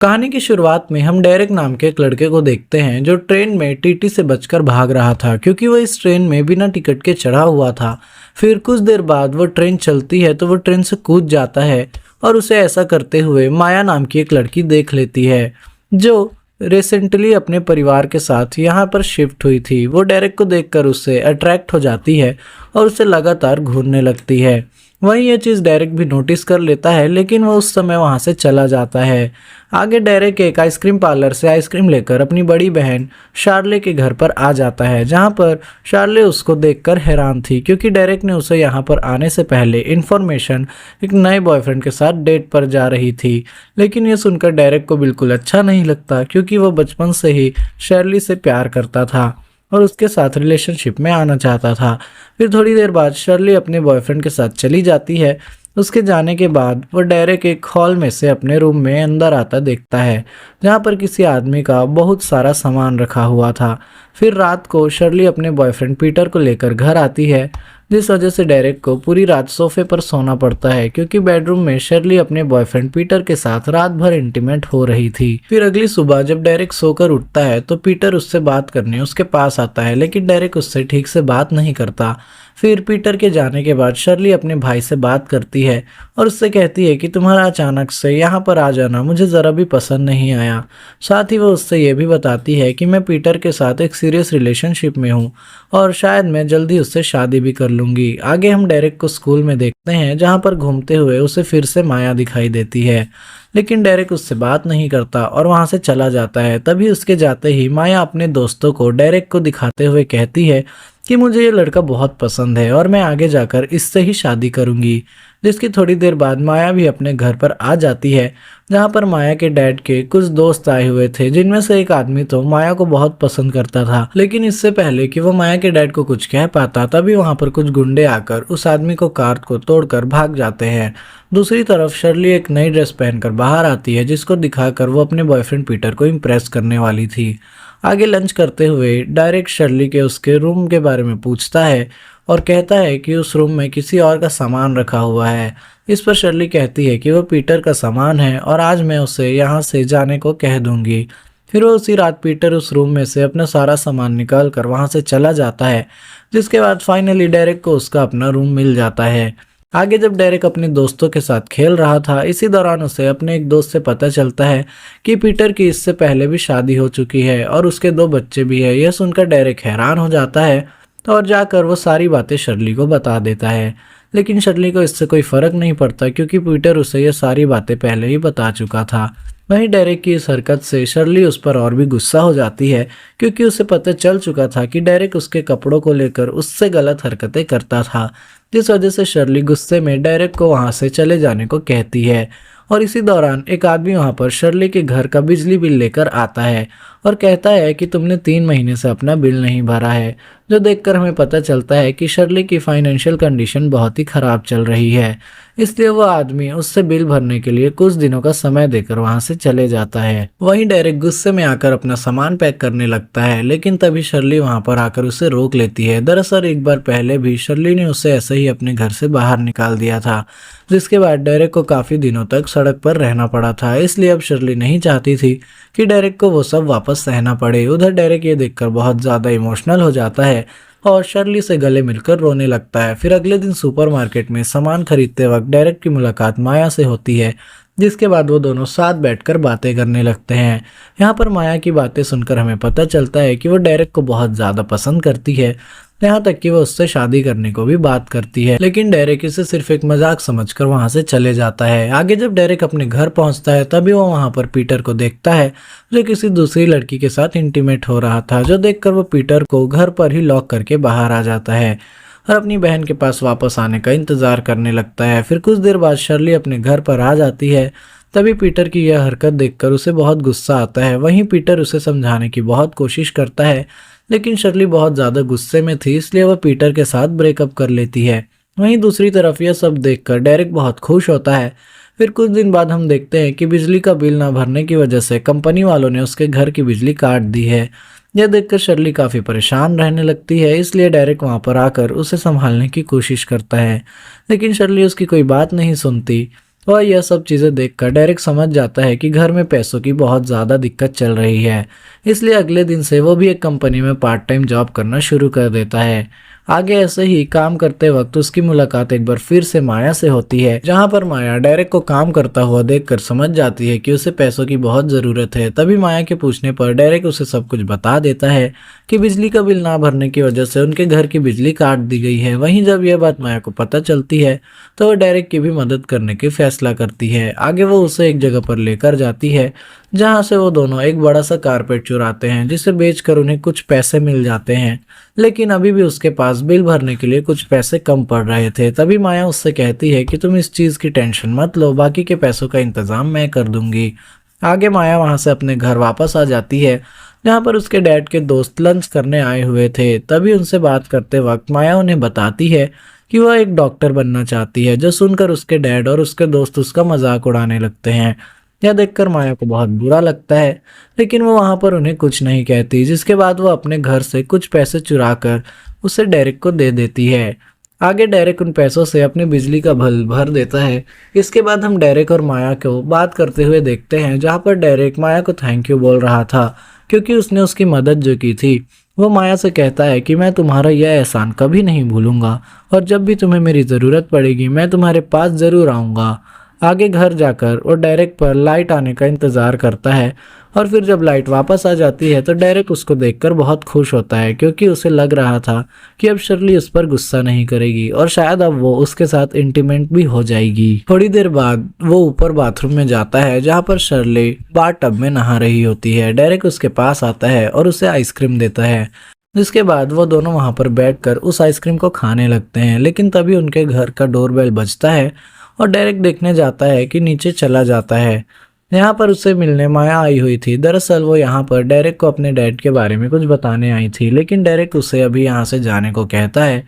कहानी की शुरुआत में हम डेरेक नाम के एक लड़के को देखते हैं जो ट्रेन में टीटी से बचकर भाग रहा था क्योंकि वो इस ट्रेन में बिना टिकट के चढ़ा हुआ था। फिर कुछ देर बाद वो ट्रेन चलती है तो वो ट्रेन से कूद जाता है और उसे ऐसा करते हुए माया नाम की एक लड़की देख लेती है जो रिसेंटली अपने परिवार के साथ यहाँ पर शिफ्ट हुई थी। वो डेरेक को देखकर उससे अट्रैक्ट हो जाती है और उसे लगातार घूरने लगती है। वहीं ये चीज़ डेरेक भी नोटिस कर लेता है लेकिन वो उस समय वहाँ से चला जाता है। आगे डेरेक एक आइसक्रीम पार्लर से आइसक्रीम लेकर अपनी बड़ी बहन शार्ले के घर पर आ जाता है, जहाँ पर शार्ले उसको देखकर हैरान थी क्योंकि डेरेक ने उसे यहाँ पर आने से पहले इन्फॉर्मेशन एक नए बॉयफ्रेंड के साथ डेट पर जा रही थी। लेकिन ये सुनकर डेरेक को बिल्कुल अच्छा नहीं लगता क्योंकि वो बचपन से ही शार्ली से प्यार करता था और उसके साथ रिलेशनशिप में आना चाहता था। फिर थोड़ी देर बाद शर्ली अपने बॉयफ्रेंड के साथ चली जाती है। उसके जाने के बाद वो डेरेक एक हॉल में से अपने रूम में अंदर आता देखता है, जहाँ पर किसी आदमी का बहुत सारा सामान रखा हुआ था। फिर रात को शर्ली अपने बॉयफ्रेंड पीटर को लेकर घर आती है, जिस वजह से डेरेक को पूरी रात सोफे पर सोना पड़ता है क्योंकि बेडरूम में शर्ली अपने बॉयफ्रेंड पीटर के साथ रात भर इंटीमेट हो रही थी। फिर अगली सुबह जब डेरेक सोकर उठता है तो पीटर उससे बात करने उसके पास आता है, लेकिन डेरेक उससे ठीक से बात नहीं करता। फिर पीटर के जाने के बाद शर्ली अपने भाई से बात करती है और उससे कहती है कि तुम्हारा अचानक से यहाँ पर आ जाना मुझे ज़रा भी पसंद नहीं आया। साथ ही वो उससे ये भी बताती है कि मैं पीटर के साथ एक सीरियस रिलेशनशिप में हूँ और शायद मैं जल्दी उससे शादी भी कर लूँगी। आगे हम डेरेक को स्कूल में देखते हैं, जहाँ पर घूमते हुए उसे फिर से माया दिखाई देती है, लेकिन डेरेक उससे बात नहीं करता और वहाँ से चला जाता है। तभी उसके जाते ही माया अपने दोस्तों को डेरेक को दिखाते हुए कहती है कि मुझे ये लड़का बहुत पसंद है और मैं आगे जाकर इससे ही शादी करूंगी। जिसकी थोड़ी देर बाद माया भी अपने घर पर आ जाती है, जहाँ पर माया के डैड के कुछ दोस्त आए हुए थे, जिनमें से एक आदमी तो माया को बहुत पसंद करता था। लेकिन इससे पहले कि वो माया के डैड को कुछ कह पाता तभी वहाँ पर कुछ गुंडे आकर उस आदमी को कार को तोड़कर भाग जाते हैं। दूसरी तरफ शर्ली एक नई ड्रेस पहनकर बाहर आती है, जिसको दिखाकर वो अपने बॉयफ्रेंड पीटर को इम्प्रेस करने वाली थी। आगे लंच करते हुए डायरेक्ट शर्ली के उसके रूम के बारे में पूछता है और कहता है कि उस रूम में किसी और का सामान रखा हुआ है। इस पर शर्ली कहती है कि वो पीटर का सामान है और आज मैं उसे यहाँ से जाने को कह दूंगी। फिर वो उसी रात पीटर उस रूम में से अपना सारा सामान निकाल कर वहाँ से चला जाता है, जिसके बाद फाइनली डेरेक को उसका अपना रूम मिल जाता है। आगे जब डेरेक अपने दोस्तों के साथ खेल रहा था, इसी दौरान उसे अपने एक दोस्त से पता चलता है कि पीटर की इससे पहले भी शादी हो चुकी है और उसके 2 बच्चे भी है। यह सुनकर डेरेक हैरान हो जाता है और जाकर वो सारी बातें शर्ली को बता देता है, लेकिन शर्ली को इससे कोई फर्क नहीं पड़ता क्योंकि पीटर उसे ये सारी बातें पहले ही बता चुका था। वहीं डेरेक की इस हरकत से शर्ली उस पर और भी गुस्सा हो जाती है क्योंकि उसे पता चल चुका था कि डेरेक उसके कपड़ों को लेकर उससे गलत हरकतें करता था, जिस वजह से शर्ली गुस्से में डेरेक को वहां से चले जाने को कहती है। और इसी दौरान एक आदमी वहां पर शर्ली के घर का बिजली बिल लेकर आता है और कहता है कि तुमने 3 महीने से अपना बिल नहीं भरा है, जो देखकर हमें पता चलता है कि शर्ली की फाइनेंशियल कंडीशन बहुत ही खराब चल रही है। इसलिए वो आदमी उससे बिल भरने के लिए कुछ दिनों का समय देकर वहां से चले जाता है। वहीं डेरेक गुस्से में आकर अपना सामान पैक करने लगता है, लेकिन तभी शर्ली वहां पर आकर उसे रोक लेती है। दरअसल एक बार पहले भी शर्ली ने उसे ऐसे ही अपने घर से बाहर निकाल दिया था, जिसके बाद डेरेक को काफी दिनों तक सड़क पर रहना पड़ा था। इसलिए अब शर्ली नहीं चाहती थी कि डेरेक को वो सब वापस सहना पड़े। उधर डेरेक ये देखकर बहुत ज्यादा इमोशनल हो जाता है और शर्ली से गले मिलकर रोने लगता है। फिर अगले दिन सुपरमार्केट में सामान खरीदते वक्त डेरेक की मुलाकात माया से होती है, जिसके बाद वो दोनों साथ बैठकर बातें करने लगते हैं। यहाँ पर माया की बातें सुनकर हमें पता चलता है कि वो डेरेक को बहुत ज़्यादा पसंद करती है, यहाँ तक कि वो उससे शादी करने को भी बात करती है। लेकिन डेरेक इसे सिर्फ एक मजाक समझकर वहाँ से चले जाता है। आगे जब डेरेक अपने घर पहुँचता है तभी वो वहाँ पर पीटर को देखता है, जो किसी दूसरी लड़की के साथ इंटीमेट हो रहा था, जो देखकर वो पीटर को घर पर ही लॉक करके बाहर आ जाता है और अपनी बहन के पास वापस आने का इंतजार करने लगता है। फिर कुछ देर बाद शर्ली अपने घर पर आ जाती है। तभी पीटर की यह हरकत देखकर उसे बहुत गुस्सा आता है। वहीं पीटर उसे समझाने की बहुत कोशिश करता है, लेकिन शर्ली बहुत ज़्यादा गुस्से में थी, इसलिए वह पीटर के साथ ब्रेकअप कर लेती है। वहीं दूसरी तरफ यह सब देखकर डेरेक बहुत खुश होता है। फिर कुछ दिन बाद हम देखते हैं कि बिजली का बिल ना भरने की वजह से कंपनी वालों ने उसके घर की बिजली काट दी है। यह देखकर शर्ली काफ़ी परेशान रहने लगती है, इसलिए डेरेक वहाँ पर आकर उसे संभालने की कोशिश करता है, लेकिन शर्ली उसकी कोई बात नहीं सुनती। और यह सब चीज़ें देखकर डेरेक समझ जाता है कि घर में पैसों की बहुत ज़्यादा दिक्कत चल रही है। इसलिए अगले दिन से वो भी एक कंपनी में पार्ट टाइम जॉब करना शुरू कर देता है। आगे ऐसे ही काम करते वक्त उसकी मुलाकात एक बार फिर से माया से होती है, जहां पर माया डेरेक को काम करता हुआ देखकर समझ जाती है कि उसे पैसों की बहुत ज़रूरत है। तभी माया के पूछने पर डेरेक उसे सब कुछ बता देता है कि बिजली का बिल ना भरने की वजह से उनके घर की बिजली काट दी गई है। वहीं जब यह बात माया को पता चलती है तो वह डेरेक की भी मदद करने की फैसला करती है। आगे वो उसे एक जगह पर लेकर जाती है जहां से वो दोनों एक बड़ा सा कारपेट चुराते हैं, जिसे बेचकर उन्हें कुछ पैसे मिल जाते हैं। लेकिन अभी भी उसके पास बिल भरने के लिए कुछ पैसे कम पड़ रहे थे। तभी माया उससे कहती है कि तुम इस चीज़ की टेंशन मत लो, बाकी के पैसों का इंतजाम मैं कर दूंगी। आगे माया वहां से अपने घर वापस आ जाती है, जहां पर उसके डैड के दोस्त लंच करने आए हुए थे। तभी उनसे बात करते वक्त माया उन्हें बताती है कि वह एक डॉक्टर बनना चाहती है, जो सुनकर उसके डैड और उसके दोस्त उसका मजाक उड़ाने लगते हैं। यह देखकर माया को बहुत बुरा लगता है, लेकिन वो वहां पर उन्हें कुछ नहीं कहती, जिसके बाद वो अपने घर से कुछ पैसे चुरा कर उसे डेरेक को दे देती है। आगे डेरेक उन पैसों से अपनी बिजली का बिल भर देता है। इसके बाद हम डेरेक और माया को बात करते हुए देखते हैं, जहां पर डेरेक माया को थैंक यू बोल रहा था क्योंकि उसने उसकी मदद जो की थी। वो माया से कहता है कि मैं तुम्हारा यह एहसान कभी नहीं भूलूंगा और जब भी तुम्हें मेरी ज़रूरत पड़ेगी मैं तुम्हारे पास ज़रूर आऊँगा। आगे घर जाकर वो डेरेक पर लाइट आने का इंतज़ार करता है और फिर जब लाइट वापस आ जाती है तो डेरेक उसको देखकर बहुत खुश होता है, क्योंकि उसे लग रहा था कि अब शर्ली उस पर गुस्सा नहीं करेगी और शायद अब वो उसके साथ इंटीमेट भी हो जाएगी। थोड़ी देर बाद वो ऊपर बाथरूम में जाता है, जहाँ पर शर्ली बाथ टब में नहा रही होती है। डेरेक उसके पास आता है और उसे आइसक्रीम देता है, जिसके बाद वो दोनों वहां पर बैठकर उस आइसक्रीम को खाने लगते हैं। लेकिन तभी उनके घर का डोरबेल बजता है और डेरेक देखने जाता है कि नीचे चला जाता है। यहाँ पर उससे मिलने माया आई हुई थी। दरअसल वो यहाँ पर डेरेक को अपने डैड के बारे में कुछ बताने आई थी, लेकिन डेरेक उसे अभी यहाँ से जाने को कहता है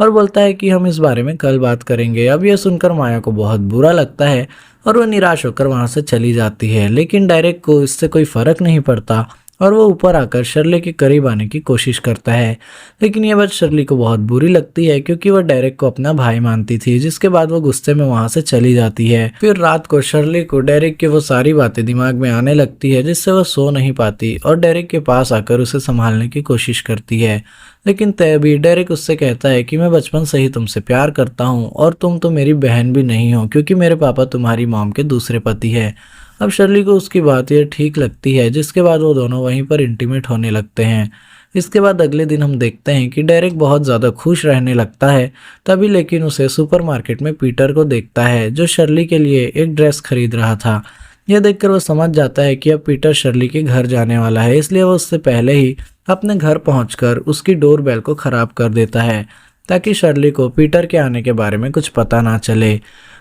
और बोलता है कि हम इस बारे में कल बात करेंगे। अब यह सुनकर माया को बहुत बुरा लगता है और वो निराश होकर वहाँ से चली जाती है। लेकिन डेरेक को इससे कोई फर्क नहीं पड़ता और वो ऊपर आकर शर्ली के करीब आने की कोशिश करता है। लेकिन यह बात शर्ली को बहुत बुरी लगती है, क्योंकि वह डेरेक को अपना भाई मानती थी। जिसके बाद वो गुस्से में वहां से चली जाती है। फिर रात को शर्ली को डेरेक की वो सारी बातें दिमाग में आने लगती है, जिससे वह सो नहीं पाती और डेरेक के पास आकर उसे संभालने की कोशिश करती है। लेकिन तभी डेरेक उससे कहता है कि मैं बचपन से ही तुमसे प्यार करता हूँ और तुम तो मेरी बहन भी नहीं हो, क्योंकि मेरे पापा तुम्हारी मॉम के दूसरे पति है। अब शर्ली को उसकी बात यह ठीक लगती है, जिसके बाद वो दोनों वहीं पर इंटीमेट होने लगते हैं। इसके बाद अगले दिन हम देखते हैं कि डेरेक बहुत ज़्यादा खुश रहने लगता है। तभी लेकिन उसे सुपरमार्केट में पीटर को देखता है, जो शर्ली के लिए एक ड्रेस खरीद रहा था। यह देखकर वो समझ जाता है कि अब पीटर शर्ली के घर जाने वाला है, इसलिए वो उससे पहले ही अपने घर पहुंचकर उसकी डोर बेल को ख़राब कर देता है, ताकि शर्ली को पीटर के आने के बारे में कुछ पता ना चले।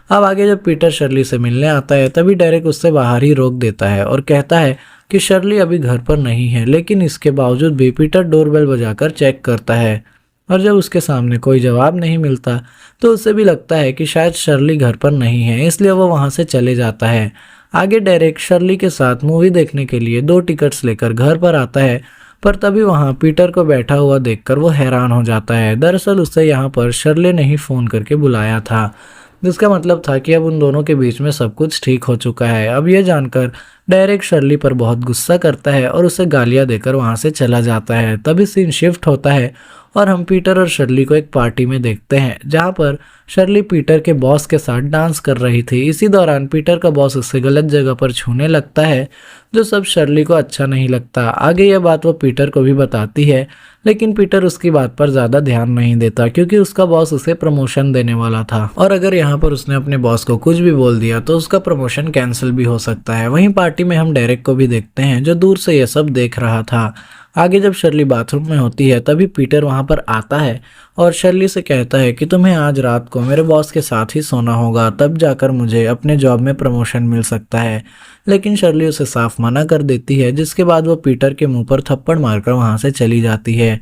अब आगे जब पीटर शर्ली से मिलने आता है, तभी डेरेक उससे बाहर ही रोक देता है और कहता है कि शर्ली अभी घर पर नहीं है। लेकिन इसके बावजूद भी पीटर डोरबेल बजाकर चेक करता है और जब उसके सामने कोई जवाब नहीं मिलता तो उसे भी लगता है कि शायद शर्ली घर पर नहीं है, इसलिए वो वहाँ से चले जाता है। आगे डेरेक शर्ली के साथ मूवी देखने के लिए 2 टिकट्स लेकर घर पर आता है, पर तभी वहाँ पीटर को बैठा हुआ देखकर वो हैरान हो जाता है। दरअसल उसे यहाँ पर शर्ली ने ही फ़ोन करके बुलाया था, जिसका मतलब था कि अब उन दोनों के बीच में सब कुछ ठीक हो चुका है। अब यह जानकर डेरेक शर्ली पर बहुत गुस्सा करता है और उसे गालियां देकर वहां से चला जाता है। तभी सीन शिफ्ट होता है और हम पीटर और शर्ली को एक पार्टी में देखते हैं, जहां पर शर्ली पीटर के बॉस के साथ डांस कर रही थी। इसी दौरान पीटर का बॉस उससे गलत जगह पर छूने लगता है, जो सब शर्ली को अच्छा नहीं लगता। आगे यह बात वो पीटर को भी बताती है, लेकिन पीटर उसकी बात पर ज़्यादा ध्यान नहीं देता, क्योंकि उसका बॉस उसे प्रमोशन देने वाला था और अगर यहाँ पर उसने अपने बॉस को कुछ भी बोल दिया तो उसका प्रमोशन कैंसिल भी हो सकता है। वहीं पार्टी में हम डेरेक को भी देखते हैं, जो दूर से यह सब देख रहा था। आगे जब शर्ली बाथरूम में होती है, तभी पीटर वहां पर आता है और शर्ली से कहता है कि तुम्हें आज रात को मेरे बॉस के साथ ही सोना होगा, तब जाकर मुझे अपने जॉब में प्रमोशन मिल सकता है। लेकिन शर्ली उसे साफ मना कर देती है, जिसके बाद वो पीटर के मुंह पर थप्पड़ मारकर वहां से चली जाती है।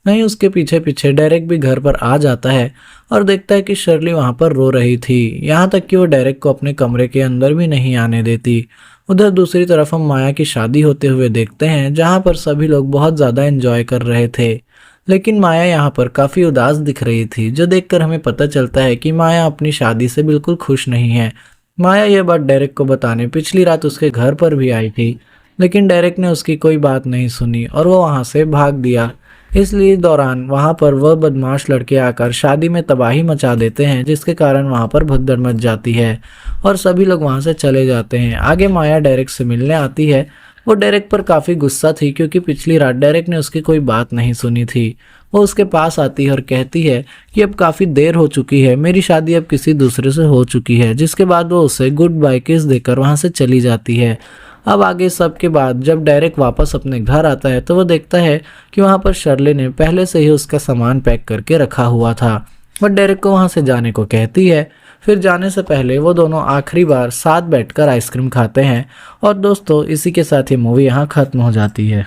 नहीं, उसके पीछे पीछे डेरेक भी घर पर आ जाता है और देखता है कि शर्ली वहां पर रो रही थी, यहाँ तक कि वो डेरेक को अपने कमरे के अंदर भी नहीं आने देती। उधर दूसरी तरफ हम माया की शादी होते हुए देखते हैं, जहाँ पर सभी लोग बहुत ज़्यादा एंजॉय कर रहे थे। लेकिन माया यहाँ पर काफ़ी उदास दिख रही थी, जो देखकर हमें पता चलता है कि माया अपनी शादी से बिल्कुल खुश नहीं है। माया यह बात डेरेक को बताने पिछली रात उसके घर पर भी आई थी, लेकिन डेरेक ने उसकी कोई बात नहीं सुनी और वो वहां से भाग दिया। इसलिए दौरान वहां पर वह बदमाश लड़के आकर शादी में तबाही मचा देते हैं, जिसके कारण वहां पर भगदड़ मच जाती है और सभी लोग वहां से चले जाते हैं। आगे माया डेरेक से मिलने आती है। वो डेरेक पर काफी गुस्सा थी क्योंकि पिछली रात डेरेक ने उसकी कोई बात नहीं सुनी थी। वो उसके पास आती है और कहती है कि अब काफी देर हो चुकी है, मेरी शादी अब किसी दूसरे से हो चुकी है, जिसके बाद वो उसे गुड बाय किस देकर वहां से चली जाती है। अब आगे सब के बाद जब डेरेक वापस अपने घर आता है तो वो देखता है कि वहां पर शर्ले ने पहले से ही उसका सामान पैक करके रखा हुआ था। वह डेरेक को वहां से जाने को कहती है। फिर जाने से पहले वो दोनों आखिरी बार साथ बैठकर आइसक्रीम खाते हैं। और दोस्तों, इसी के साथ ये मूवी यहाँ खत्म हो जाती है।